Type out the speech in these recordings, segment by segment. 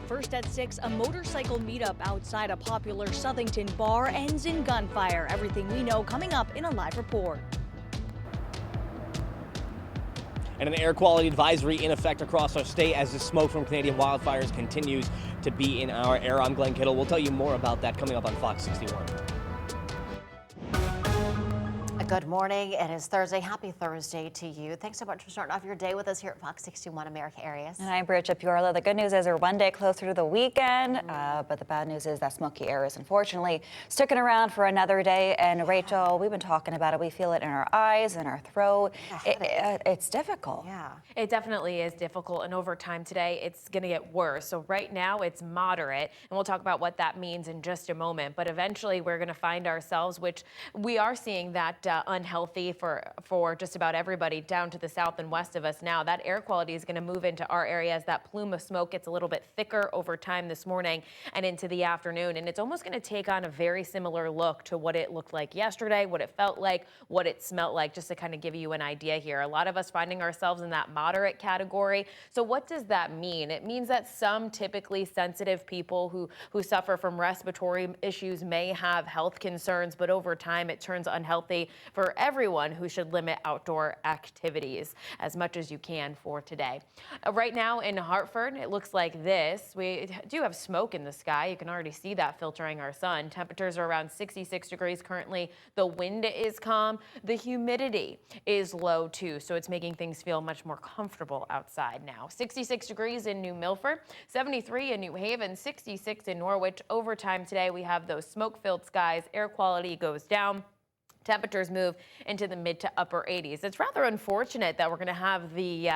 First at 6, a motorcycle meetup outside a popular Southington bar ends in gunfire. Everything we know coming up in a live report. And an air quality advisory in effect across our state as the smoke from Canadian wildfires continues to be in our air. I'm Glenn Kittle. We'll tell you more about that coming up on Fox 61. Good morning. It is Thursday. Happy Thursday to you. Thanks so much for starting off your day with us here at Fox 61 America Areas. And I'm Bridget Piorla. The good news is we're one day closer to the weekend, but the bad news is that smoky air is unfortunately sticking around for another day. And Rachel, we've been talking about it. We feel it in our eyes, in our throat. It's difficult. Yeah. It definitely is difficult. And over time today, it's going to get worse. So right now it's moderate. And we'll talk about what that means in just a moment. But eventually we're going to find ourselves, which we are seeing that unhealthy for just about everybody down to the south and west of us now. That air quality is going to move into our areas. That plume of smoke gets a little bit thicker over time this morning and into the afternoon. And it's almost going to take on a very similar look to what it looked like yesterday, what it felt like, what it smelled like, just to kind of give you an idea here. A lot of us finding ourselves in that moderate category. So what does that mean? It means that some typically sensitive people who suffer from respiratory issues may have health concerns, but over time it turns unhealthy for everyone who should limit outdoor activities as much as you can for today. Right now in Hartford, it looks like this. We do have smoke in the sky. You can already see that filtering our sun. Temperatures are around 66 degrees currently. The wind is calm. The humidity is low too, so it's making things feel much more comfortable outside now. 66 degrees in New Milford, 73 in New Haven, 66 in Norwich. Over time today, we have those smoke-filled skies. Air quality goes down. Temperatures move into the mid to upper 80s. It's rather unfortunate that we're going to have the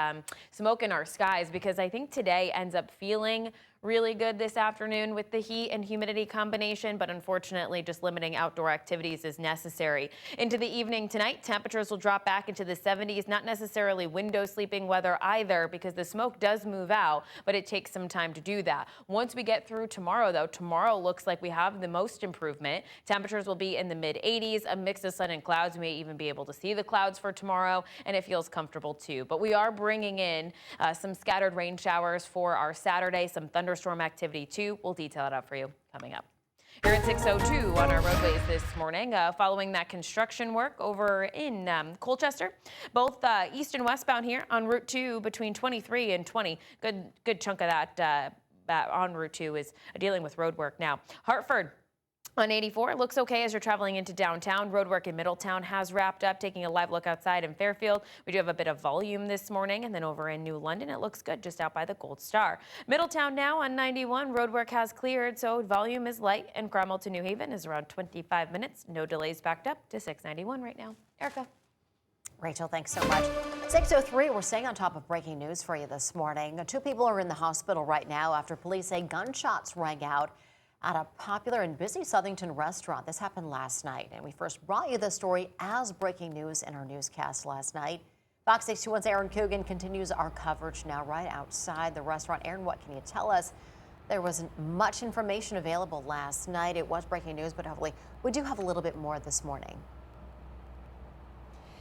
smoke in our skies because I think today ends up feeling really good this afternoon with the heat and humidity combination, but unfortunately just limiting outdoor activities is necessary. Into the evening tonight, temperatures will drop back into the 70s, not necessarily window sleeping weather either because the smoke does move out, but it takes some time to do that. Once we get through tomorrow though, tomorrow looks like we have the most improvement. Temperatures will be in the mid 80s, a mix of sun and clouds. We may even be able to see the clouds for tomorrow and it feels comfortable too. But we are bringing in some scattered rain showers for our Saturday, some thunderstorm activity too. We'll detail it out for you coming up. Here at 6:02 on our roadways this morning, following that construction work over in Colchester, both east and westbound here on Route 2 between 23 and 20. Good chunk of that on Route 2 is dealing with road work now. Hartford on 84 looks okay as you're traveling into downtown. Roadwork in Middletown has wrapped up. Taking a live look outside in Fairfield, we do have a bit of volume this morning. And then over in New London, it looks good just out by the Gold Star. Middletown now on 91. Roadwork has cleared, so volume is light. And Cromwell to New Haven is around 25 minutes. No delays backed up to 691 right now. Erica. Rachel, thanks so much. 6:03, we're staying on top of breaking news for you this morning. 2 people are in the hospital right now after police say gunshots rang out at a popular and busy Southington restaurant. This happened last night, and we first brought you the story as breaking news in our newscast last night. Fox 61's Aaron Coogan continues our coverage now right outside the restaurant. Aaron, what can you tell us? There wasn't much information available last night. It was breaking news, but hopefully we do have a little bit more this morning.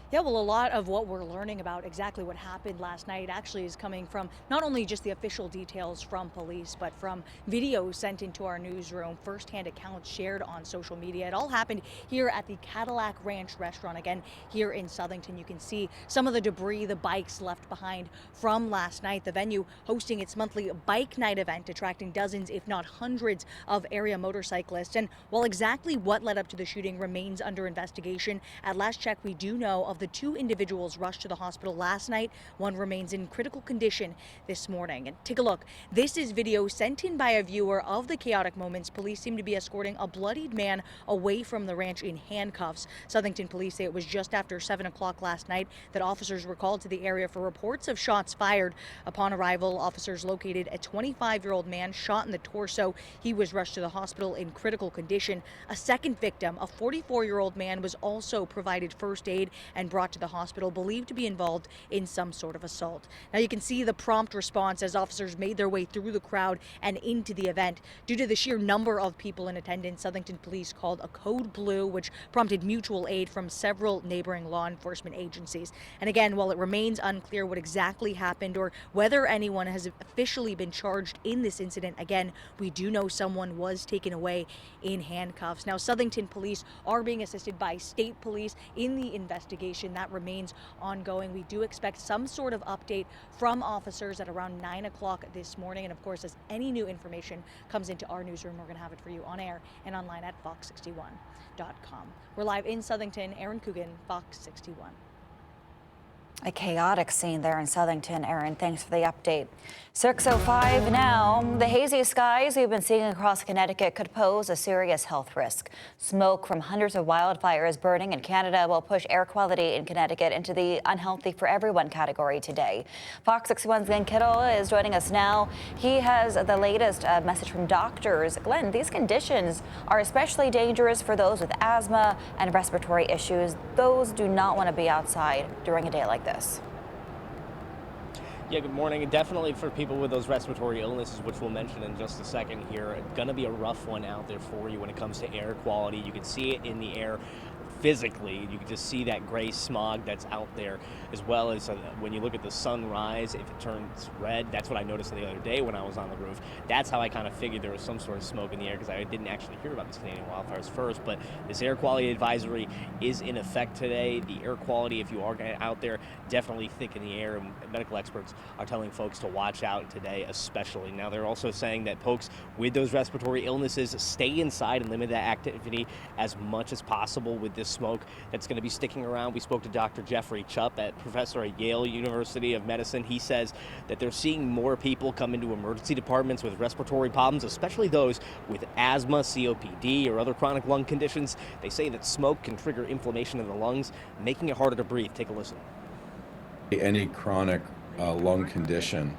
Yeah, well, a lot of what we're learning about exactly what happened last night actually is coming from not only just the official details from police, but from videos sent into our newsroom, firsthand accounts shared on social media. It all happened here at the Cadillac Ranch restaurant, again, here in Southington. You can see some of the debris, the bikes left behind from last night. The venue hosting its monthly bike night event, attracting dozens, if not hundreds, of area motorcyclists. And while exactly what led up to the shooting remains under investigation, at last check, we do know of the 2 individuals rushed to the hospital last night. One remains in critical condition this morning. And take a look. This is video sent in by a viewer of the chaotic moments. Police seem to be escorting a bloodied man away from the ranch in handcuffs. Southington police say it was just after 7 o'clock last night that officers were called to the area for reports of shots fired. Upon arrival, officers located a 25-year-old man shot in the torso. He was rushed to the hospital in critical condition. A second victim, a 44-year-old man, was also provided first aid and and brought to the hospital, believed to be involved in some sort of assault. Now you can see the prompt response as officers made their way through the crowd and into the event. Due to the sheer number of people in attendance, Southington Police called a code blue, which prompted mutual aid from several neighboring law enforcement agencies. And again, while it remains unclear what exactly happened or whether anyone has officially been charged in this incident, again, we do know someone was taken away in handcuffs. Now, Southington Police are being assisted by state police in the investigation that remains ongoing. We do expect some sort of update from officers at around 9 o'clock this morning. And of course, as any new information comes into our newsroom, we're going to have it for you on air and online at fox61.com. We're live in Southington. Aaron Coogan, Fox 61. A chaotic scene there in Southington. Aaron, thanks for the update. 6:05 now. The hazy skies we've been seeing across Connecticut could pose a serious health risk. Smoke from hundreds of wildfires burning in Canada will push air quality in Connecticut into the unhealthy for everyone category today. Fox 61's Glenn Kittle is joining us now. He has the latest message from doctors. Glenn, these conditions are especially dangerous for those with asthma and respiratory issues. Those do not want to be outside during a day like this. Yeah, good morning. And definitely for people with those respiratory illnesses, which we'll mention in just a second here, it's going to be a rough one out there for you when it comes to air quality. You can see it in the air physically. You can just see that gray smog that's out there, as well as when you look at the sunrise, if it turns red. That's what I noticed the other day when I was on the roof. That's how I kind of figured there was some sort of smoke in the air, because I didn't actually hear about these Canadian wildfires first. But this air quality advisory is in effect today. The air quality, if you are out there, definitely thick in the air, and medical experts are telling folks to watch out today especially. Now, they're also saying that folks with those respiratory illnesses stay inside and limit that activity as much as possible with this smoke that's going to be sticking around. We spoke to Dr. Jeffrey Chupp, professor at Yale University of Medicine. He says that they're seeing more people come into emergency departments with respiratory problems, especially those with asthma, COPD, or other chronic lung conditions. They say that smoke can trigger inflammation in the lungs, making it harder to breathe. Take a listen. Any chronic lung condition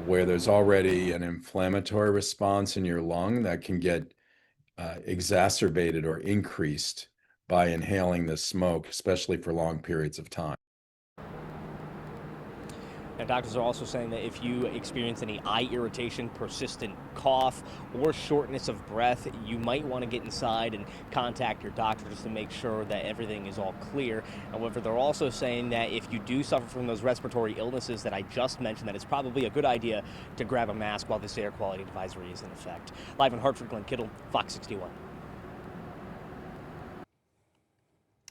where there's already an inflammatory response in your lung that can get exacerbated or increased by inhaling the smoke, especially for long periods of time. Now, doctors are also saying that if you experience any eye irritation, persistent cough, or shortness of breath, you might want to get inside and contact your doctor just to make sure that everything is all clear. However, they're also saying that if you do suffer from those respiratory illnesses that I just mentioned, that it's probably a good idea to grab a mask while this air quality advisory is in effect. Live in Hartford, Glenn Kittle, Fox 61.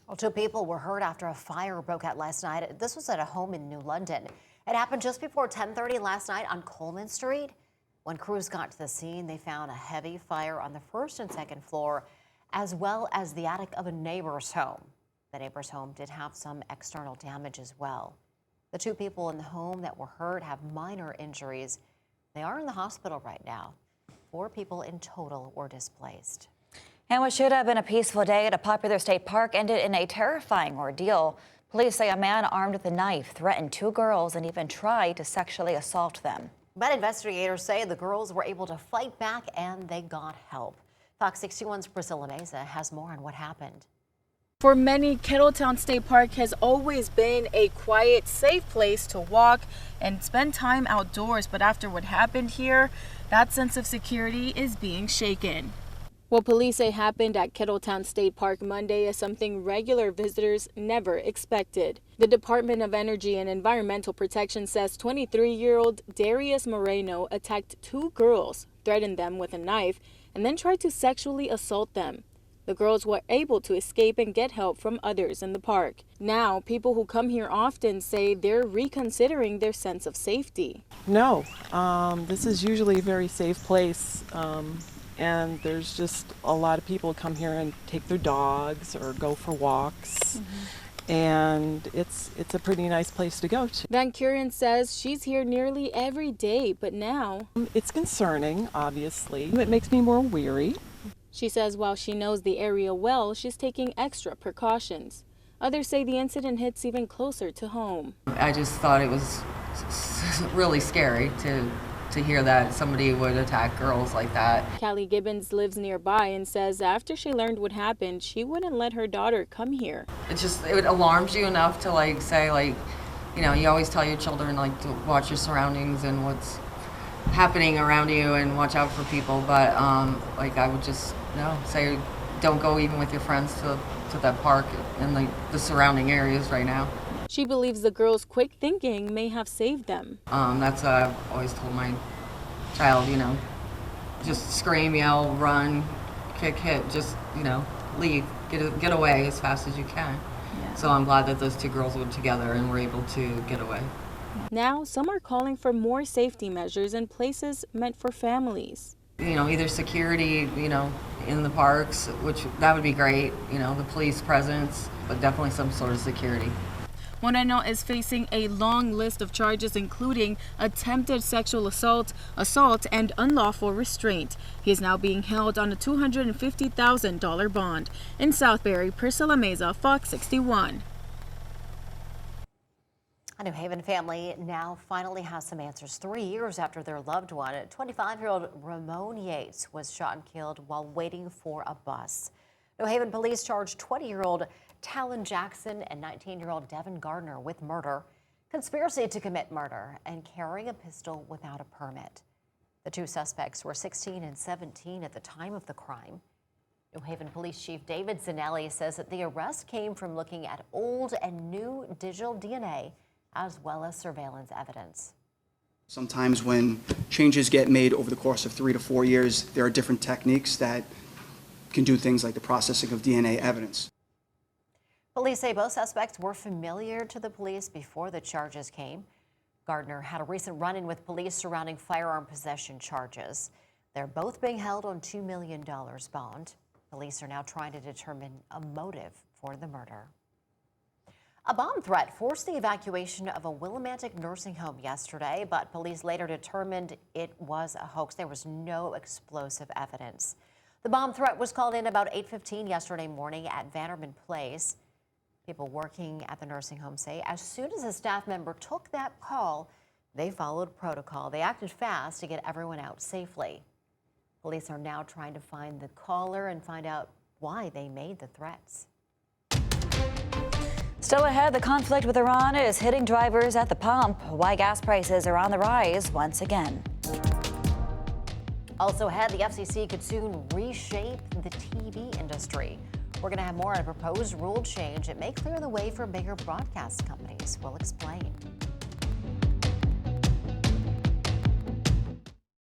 Well, 2 people were hurt after a fire broke out last night. This was at a home in New London. It happened just before 10:30 last night on Coleman Street. When crews got to the scene, they found a heavy fire on the first and second floor, as well as the attic of a neighbor's home. The neighbor's home did have some external damage as well. The 2 people in the home that were hurt have minor injuries. They are in the hospital right now. 4 people in total were displaced. And what should have been a peaceful day at a popular state park ended in a terrifying ordeal. Police say a man armed with a knife threatened 2 girls and even tried to sexually assault them. But investigators say the girls were able to fight back and they got help. Fox 61's Priscilla Meza has more on what happened. For many, Kettletown State Park has always been a quiet, safe place to walk and spend time outdoors. But after what happened here, that sense of security is being shaken. What police say happened at Kettletown State Park Monday is something regular visitors never expected. The Department of Energy and Environmental Protection says 23-year-old Darius Moreno attacked 2 girls, threatened them with a knife, and then tried to sexually assault them. The girls were able to escape and get help from others in the park. Now, people who come here often say they're reconsidering their sense of safety. No, this is usually a very safe place. And there's just a lot of people come here and take their dogs or go for walks. And it's a pretty nice place to go to. Van Kuren says she's here nearly every day, but now it's concerning, obviously. It makes me more weary. She says while she knows the area well, she's taking extra precautions. Others say the incident hits even closer to home. I just thought it was really scary to to hear that somebody would attack girls like that. Callie Gibbons lives nearby and says after she learned what happened, she wouldn't let her daughter come here. It alarms you enough to like say, like, you know, you always tell your children like to watch your surroundings and what's happening around you and watch out for people, but like I would just say don't go even with your friends to that park and the surrounding areas right now. She believes the girls' quick thinking may have saved them. That's what I've always told my child, you know, just scream, yell, run, kick, hit, just, you know, leave, get away as fast as you can. Yeah. So I'm glad that those two girls were together and were able to get away. Now, some are calling for more safety measures in places meant for families. You know, either security, you know, in the parks, which that would be great, you know, the police presence, but definitely some sort of security. Moreno is facing a long list of charges, including attempted sexual assault, and unlawful restraint. He is now being held on a $250,000 bond. In Southbury, Priscilla Meza, Fox 61. A New Haven family now finally has some answers 3 years after their loved one, 25-year-old Ramon Yates, was shot and killed while waiting for a bus. New Haven police charged 20-year-old Talon Jackson and 19-year-old Devin Gardner with murder, conspiracy to commit murder, and carrying a pistol without a permit. The two suspects were 16 and 17 at the time of the crime. New Haven Police Chief David Zanelli says that the arrest came from looking at old and new digital DNA as well as surveillance evidence. Sometimes when changes get made over the course of 3 to 4 years, there are different techniques that can do things like the processing of DNA evidence. Police say both suspects were familiar to the police before the charges came. Gardner had a recent run-in with police surrounding firearm possession charges. They're both being held on $2 million bond. Police are now trying to determine a motive for the murder. A bomb threat forced the evacuation of a Willimantic nursing home yesterday, but police later determined it was a hoax. There was no explosive evidence. The bomb threat was called in about 8:15 yesterday morning at Vanderman Place. People working at the nursing home say as soon as a staff member took that call, they followed protocol. They acted fast to get everyone out safely. Police are now trying to find the caller and find out why they made the threats. Still ahead, the conflict with Iran is hitting drivers at the pump. Why gas prices are on the rise once again. Also ahead, the FCC could soon reshape the TV industry. We're going to have more on a proposed rule change. It may clear the way for bigger broadcast companies. We'll explain.